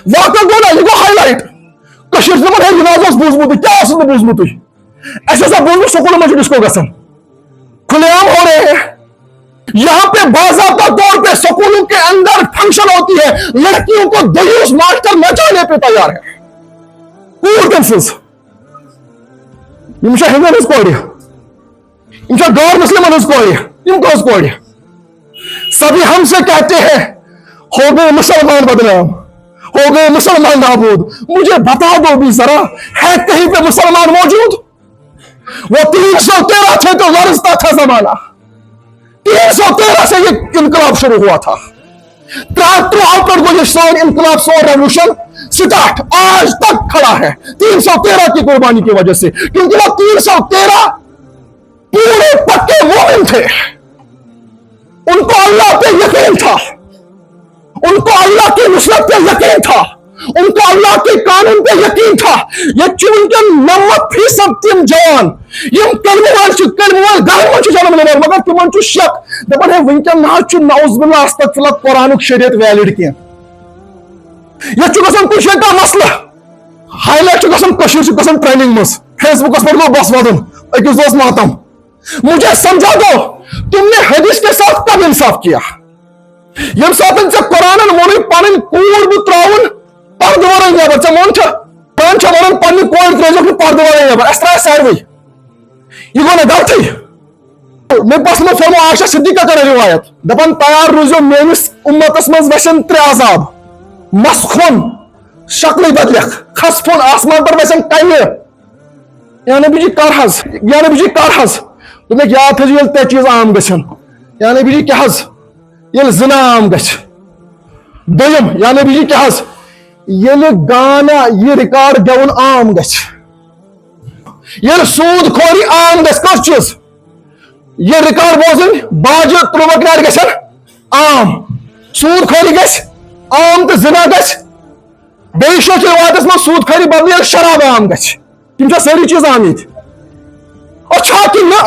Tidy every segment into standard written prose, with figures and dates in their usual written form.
واقع گو نا یہ گو ہائی لائٹ دپان ہے یہ بوزمت کیا بوزمت اچھا بوزمت سکول میں ڈسکو گھن کھلے عام ہو رہے ہیں یہاں پہ باضابطہ طور پہ سکولوں کے اندر فنکشن ہوتی ہے لڑکیوں کو دیوس ماسٹر نچانے پہ تیار ہے پور کنفیوز یہ ہندو ہز کوڑ یہ غیر مسلم ہز کوڑ یہ کس کوڑ سبھی ہم سے کہتے ہیں ہو گئے مسلمان بدنام ہو گئے مسلمان نابود مجھے بتا دو بھی ذرا ہے کہیں پہ مسلمان موجود وہ 313 تھے تو لرزتا تھا زمانہ 313 سے یہ انقلاب شروع ہوا تھا انقلاب سو ریولوشن سٹارٹ آج تک کھڑا ہے 313 کی قربانی کی وجہ سے کیونکہ وہ 313 پورے پکے مومن تھے ان کو اللہ پہ یقین تھا ان کو اللہ کی نصرت پہ یقین تھا ان کو اللہ کے قانون پہ یقین تھا یہ چونکہ 90% تم جوان یم کلمہ گھر جنم نمبر مگر تمن شک دپان ہے ونکن نعوذ باللہ استغفر اللہ قرآن شریعت ویلڈ کی یہ گھن کشیر کا مسئلہ ہائی لائٹ گھن ٹریننگ مز فیس بکس پہ گو بس ودن اکس دوس ماتم مجھے سمجھا دو تم نے حدیث کے ساتھ کب انصاف کیا یم سات سے قرآن وون پن کور بہ تراؤن پردہ ورن نیبر ژے مون چھ ونان پنہ کور ترٲزیوکھ پردہ ورن نیبر اس ترٛایہِ ساروٕے یہ گو نا غلطی میں بس میں فرمو عائشہ صدیقہ کر روایت دپان تیار روزو میانس امتس مز وسن 3 عذاب مس کھون شکل بدلک کھس پھون آسمان پر وسن کنہ یا نبی جی کر حظ تمہیں یاد تھا یل تے چیز عام گژھن یا نبی جی کیا حظ یل زنا عام گژھ دویم یا نبی جی کیا حظ یل گانا یہ ریکارڈ گون عام گژھ یل سود خوری عام گژھ کس چیز یہ ریکارڈ بوزن باجہ تروکار گژھن عام سود خوری گژھ عام تو زنا گژھ بیٚیہِ چھُ روایتس منٛز سود خوری بدلہٕ ییٚلہِ شراب عام گژھِ تِم چھا سٲری چیز عام ییٚتہِ اور چھا کہِ نہ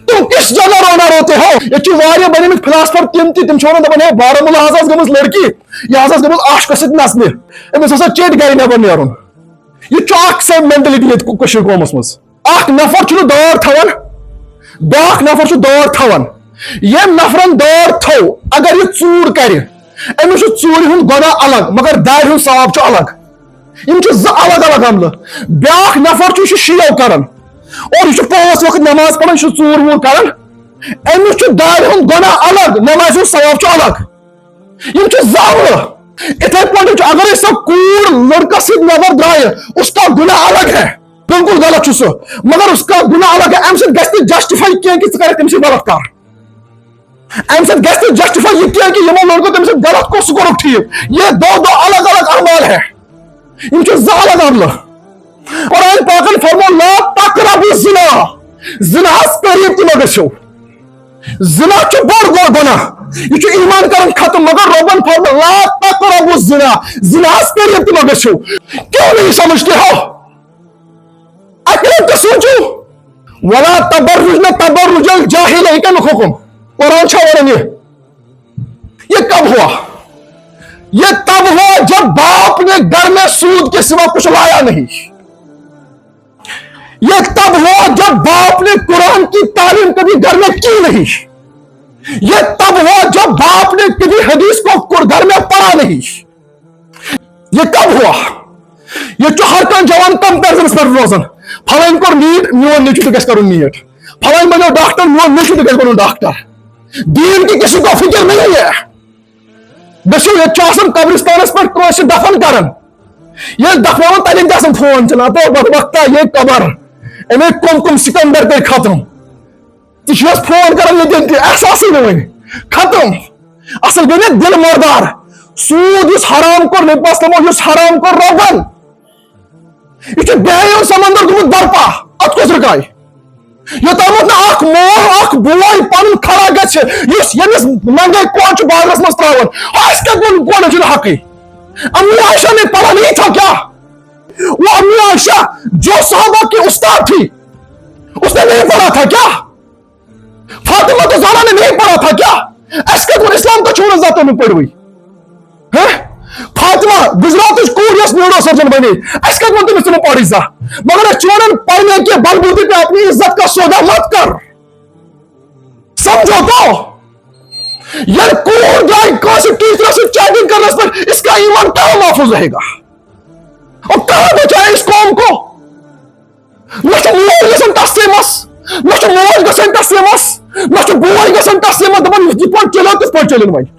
تم کس جگہ رونا روتے ہو یہ واریاہ بنیمت فلاسفر تم ونان دپان ہے بارہمولہ ہسا گٔمٕژ لڑکی یہ ہسا گٔمٕژ عاشقس سۭتۍ نژنہِ أمِس ہسا چیٚٹۍ گرِ نٮ۪بر نیرُن یہ چھُ اکھ سیم مینٹلٹی ییٚتہِ کٔشیٖر قومس منٛز اکھ نفر چھُنہٕ دور تھاوان بیاکھ نفر چھُ دور تھاوان ییٚمۍ نفرن دور تھوٚو اگر یہ ژوٗر کرِ أمِس چھُ ژوٗرِ ہُنٛد گۄناہ الگ مگر دارِ ہُنٛد ثواب چھُ الگ یم چھِ زٕ الگ الگ عملہٕ بیاکھ نفر چھُ یہِ چھُ شیو کران اور یہ 5 وقت نماز پڑھان یہ ژوٗر ووٗر کران أمِس چھُ دارِ ہُنٛد گۄناہ الگ نمازِ ہُنٛد ثواب چھُ الگ یم چھِ زٕ عملہٕ اتھے پٲٹھۍ چھُ اگر سۄ کوٗر لڑکس سۭتۍ نٮ۪بر درٛایہِ اس کا گناہ الگ ہے بالکل غلط چھُ سُہ مگر اس کا گناہ الگ ہے امہِ سۭتۍ گژھِ نہٕ جسٹِفاے کینٛہہ کہِ ژٕ کرکھ تٔمِس سۭتۍ غلط کار امہِ سۭتۍ گژھِ نہٕ جسٹِفاے یہِ کینٛہہ کہِ یِمو لڑکو تٔمِس سۭتۍ غلط کوٚر سُہ کوٚرُکھ ٹھیٖک یہ دو الگ الگ اعمال ہے یم چھِ زٕ الگ عملہٕ قرآن پاکن فرمو لا تقربوا الزنا زناہس قریب تہِ مہ گٔژھِو زنا چھُ بوٚڑ گۄناہ یہ چھُ ایمان کران ختم مگر رۄبن فرمو لا تقربوا الزنا زناہس قریب تہِ مہ گٔژھِو کیوں نہیں سمجھتے ہو اکیلے تو سوچو ولا تبرجن تبرج الجاہلین کمیُک حکم قرآن چھا ونان یہ کب ہوا یہ تب ہوا جب باپ نے گھر میں سود کے سوا کچھ لایا نہیں یہ تب ہوا جب باپ نے قرآن کی تعلیم کبھی گھر میں کی نہیں یہ تب ہوا جب باپ نے کبھی حدیث کو گھر میں پڑھا نہیں یہ کب ہوا یہ ہر کان جوان کمپیرزنس پر روزان فلان کور نیٹ میون نیچو تہِ گژھِ کرُن نیٹ فلان بنو ڈاکٹر میون نیچو تہِ گژھِ بنُن ڈاکٹر دین کی کسی کو فکر نہیں ہے دشو یہ آسان قبرستانس پہ کٲنٛسہِ دفن کران یہ دفناون تتین تہِ آسان فون چلان تو بدبختا یہ قبر امی کم سکندر گئی ختم ژٕ فون کران ییٚتٮ۪ن تہِ احساسٕے نہٕ وۄنۍ ختم اصل گٔے مےٚ دل مردار سود یُس حرام کوٚر نبی اسلامو یُس حرام کوٚر رۄبن یہ چھُ بیٚیہِ سمندر گوٚمُت برپا اتھ کُس رُکایہِ یوٚتامتھ نہٕ اکھ مول اکھ بوے پنُن کھڑا گژھِ یُس ییٚمِس ننگے کون چھُ بازرس منٛز تراوان اَسہِ کتھ بولن چھُنہٕ حقٕے امی عائشہ نے پڑھا نہیں تھا کیا وہ امی عائشہ جو صحابہ کی استاد تھی اس نے نہیں پڑھا تھا کیا فاطمہ تو زہرا نے نہیں پڑھا تھا کیا اس کے اسلام کو چھوڑ جاتے میں پڑھ ہوئی فاطمہ گجرات کور یس نیورو سرجن بنے اس کت ون تمس پڑھ زا مگر چون پڑھنے کے بلبوتے پہ اپنی عزت کا سودا مت کر سمجھو تو یار کور جائے کانسی ٹیچر سے چیٹنگ کرنے پر اس کا ایمان کہاں محفوظ رہے گا اور کہاں بچائے اس قوم کو نہ موج گژھن تس سیمس نہ موج گژھن تس سیمس نہ بوے گژھن تس سیمس دپان یہ پہ چلو تس پہ چلن ون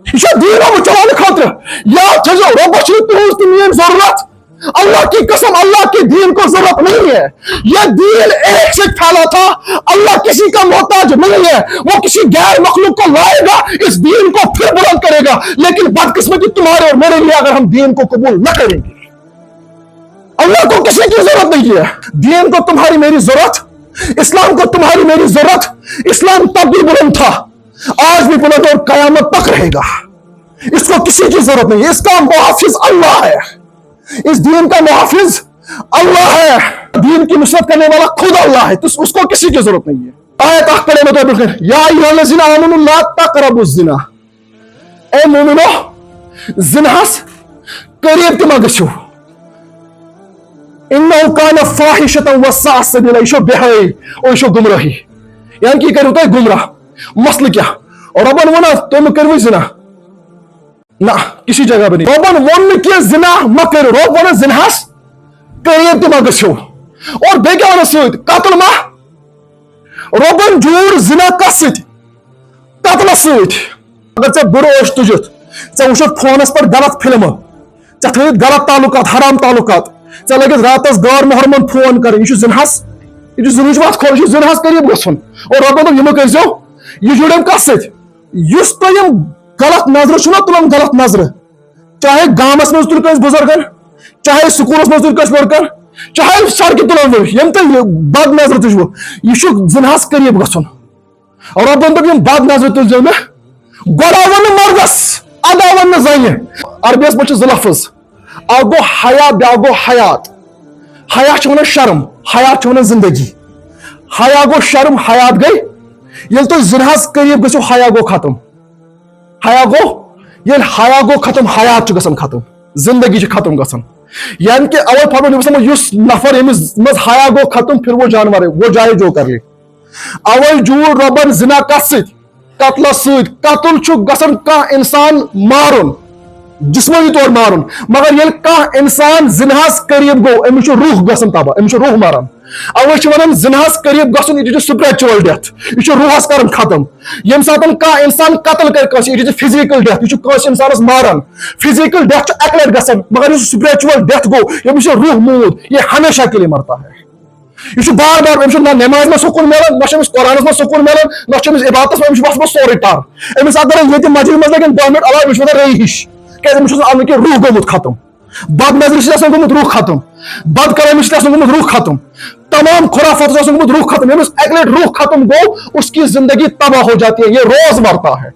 یہ دین آمت چلانے خاطر یا چیزو ربس تہذ تو میری ضرورت اللہ کی قسم اللہ کے دین کو ضرورت نہیں ہے یہ دین ایک سے پھیلا تھا اللہ کسی کا محتاج نہیں ہے وہ کسی غیر مخلوق کو لائے گا اس دین کو پھر بلند کرے گا لیکن بدقسمتی تمہارے اور میرے لیے اگر ہم دین کو قبول نہ کریں گے اللہ کو کسی کی ضرورت نہیں ہے دین کو تمہاری میری ضرورت اسلام کو تمہاری میری ضرورت اسلام تب بھی بلند تھا آج بھی بلند اور قیامت تک رہے گا اس کو کسی کی ضرورت نہیں اس کا محافظ اللہ ہے اس دین کا محافظ اللہ ہے دین کی نصرت کرنے والا خود اللہ ہے تو اس کو کسی کی ضرورت نہیں ہے آیت اخبر مطابق یا ایھا الذین آمنوا لا تقربوا الزنا اے مومنو زناس قریب تہ ما گژھو انه كان فاحشة وساء سبیلا یہ بے حیائی اور یہ گمراہی یعنی کہ یہ کرو تہ گمراہ مسئلہ کیا اور ربن ونا تم کرو زنا نہ کسی جگہ پہ نہیں ربن ون کہ زنا مہ کرو رب ون زناس قریب تہ ما گژھو اور بیٚیہِ کیاہ ون سۭتۍ قتل ما ربن جوٗر زنا کس سۭتۍ قتلس سۭتۍ اگر ژےٚ بُرٕ اوس تُجِتھ ژےٚ وٕچھتھ فونس پٮ۪ٹھ غلط فلمہٕ ژےٚ تھٲیِتھ غلط تعلقات حرام تعلقات ژےٚ لٔگِتھ راتس غٲر محرمن فون کرٕنۍ یہِ چھُ زِنہس یہ زنٕچ وتھ کھول یہ زنہس قریب گژھُن اور رۄبن دوٚپ یِمہٕ کٔرزیٚو یہ جُڑیٚم کتھ سۭتۍ یُس تۄہہِ یِم غلط نظرٕ چھُو نا تُلان غلط نظرٕ چاہے گامس منٛز تُلۍ کٲنٛسہِ بُزرگن چاہے سکوٗلس منٛز تُلۍ کٲنٛسہِ لڑکن چاہے سڑکہِ تُلن وٲلۍ یِم تۄہہِ بد نظرٕ تُجوٕ یہِ چھُ زِنہس قریب گژھُن اور رۄبن دوٚپ یِم بد نظرٕ تُلزیٚو نہٕ گۄڈٕ آو نہٕ مردس اَدٕ آو نہٕ زنہِ عربیس منٛز چھِ زٕ لفظ اکھ گوٚو حیا بیاکھ گوٚو حیات حیا چھِ ونان شرم حیات چھِ ونان زندگی حیا گوٚو شرم حیات گٔے ییٚلہِ تُہۍ زِنہس قریب گٔژھِو حیا گوٚو ختم حیا گوٚو ییٚلہِ حیا گوٚو ختم حیات چھُ گژھان ختم زندگی چھِ ختم گژھان یعنی کہ اوے فرموو نبی صلی اللہ علیہ وسلم یُس نفر ییٚمِس منٛز حیا گوٚو ختم پھر وہ جانور ہے وہ جائے جو کر لے اوے جوٗر رۄبن زنا کتھ سۭتۍ قتلس سۭتۍ قتل چھُ گژھان کانٛہہ انسان مارُن جسمٲنی طور مارُن مگر ییٚلہِ کانٛہہ انسان زِنہس قریب گوٚو أمِس چھُ روح گژھان تباہ أمِس چھُ روح مران اوے چھِ ونان زِنہس قریب گژھُن یہِ چھُ سپرچُول ڈیتھ یہِ چھُ روحس کران ختم ییٚمہِ ساتہٕ کانٛہہ انسان قتل کرِ کٲنٛسہِ یہِ چھُ فزیکل ڈیتھ یہِ چھُ کٲنٛسہِ انسانس ماران فزیکل ڈیتھ چھُ اکہِ لٹہِ گژھان مگر یُس سپرچُول ڈیتھ گوٚو ییٚمِس چھُ روح موٗد یہ ہمیشہ کے لیے مرتا ہے یہ بار بار أمِس چھُنہٕ نہ نٮ۪مازِ منٛز سکوٗن مِلان نہ چھُ أمِس قرآنس منٛز سکوٗن مِلان نہ چھُ أمِس عبادتس منٛز أمِس چھُ وَسان سورُے ٹر أمِس اگر ییٚتہِ مسجد منٛز لگن 2 منٹ علاوٕ أمِس چھُ وَنان ریٚیہِ ہِش کیازِ أمِس چھُ آسان اَنُن کہِ روح گوٚمُت ختم بد نظرِ چھِ آسان گوٚمُت روح ختم بد کلامی چھِ آسان گوٚمُت روح ختم تمام خرافات چھِ آسان گوٚمُت روح ختم ییٚمِس اکہِ لٹہِ روح ختم گوٚو اس کی زندگی تباہ ہو جاتی ہے یہ روز مرتا ہے